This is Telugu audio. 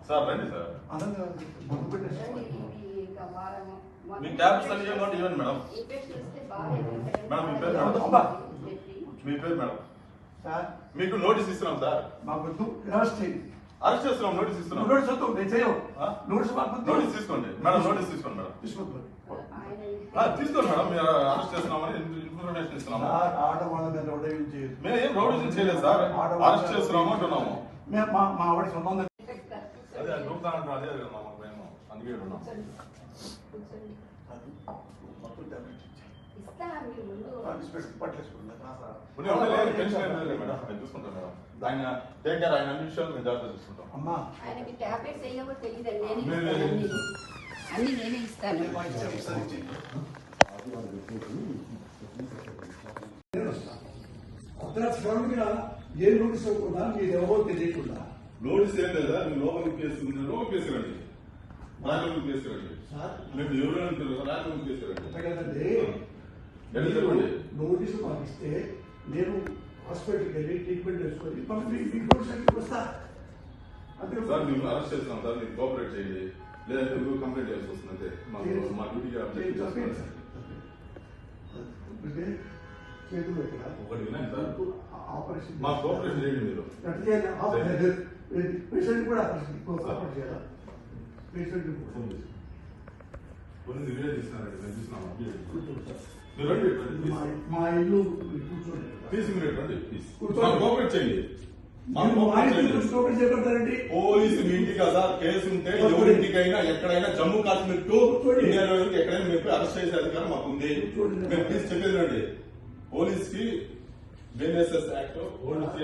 సార్ రండి సార్ మీకు ట్యాబ్లెట్స్ అన్ని ఇవ్వండి మేడం. మేడం మీ పేరు మేడం. మీకు నోటీస్ ఇస్తున్నాం సార్. అరెస్ట్ చేస్తున్నాం. నోటీస్ ఇస్తున్నాం. నోటీస్ తీసుకోండి మేడం. నోటీస్ తీసుకోండి మేడం. తీసుకోండి మేడం. మీరు అరెస్ట్ చేస్తున్నామని ఇన్ఫర్మేషన్ ఇస్తున్నాము. మేము ఏం రౌడీజం చేయలేదు సార్. అరెస్ట్ చేస్తున్నాము అంటున్నాము. మా ఆవిడ సొంతం అదే దూకుతా అంటున్నాం. అదే మేము అందుకే ఉన్నాం. చూసుకుంటాం మేడం. ఆయన టేక్ కేర్. ఆయన అన్ని విషయాలు మేము జాగ్రత్త చూసుకుంటాం. అమ్మా ఆయనకి టాబ్లెట్స్ అయ్యేవో తెలియదండి. అన్ని నేనే ఇస్తాను. ఏ నోటీస్ ఇవ్వకుండా మీరు ఎవరో తెలియకుండా నోటీస్ ఏం లేదా? మీరు లోపలికి తీసుకురండి. రాజలోకి తీసుకురండి. మీరు ఎవరు రాజలోకి తీసుకురండి. నోటీసు పంపిస్తే నేను హాస్పిటల్కి వెళ్ళి ట్రీట్మెంట్ చేసుకొని వస్తా. అంతే సార్. మేము అరెస్ట్ చేస్తున్నాం సార్. మీరు కోఆపరేట్ చేయండి. లేదంటే మీరు కంప్లైంట్ చేయాల్సి వస్తుంది. అంతే మా డ్యూటీకి చేతులు ఒకటి వినండి సార్. ఆపరేషన్ మా కోఆపరేషన్ చేయండి. మీరు పేషెంట్ కూడా ఆపరేషన్ చేయాలా? పేషెంట్ కొన్ని వీడియో తీసుకున్నారండి. మేము చూస్తున్నాం. మీరు రండి. మా ఇల్లు కూర్చోండి. మీరు రండి. కోఆపరేట్ చేయండి. చేపడతారండి. పోలీసు మీ ఇంటి కదా కేసు ఉంటే ఎవరింటికైనా ఎక్కడైనా జమ్మూ కాశ్మీర్ టు ఇండియాలో ఎక్కడైనా మీరు అరెస్ట్ చేసే అధికారం మాకు ఉంది. మేము ప్లీజ్ చెప్పేది రండి. పోలీస్ కి BNSS యాక్ట్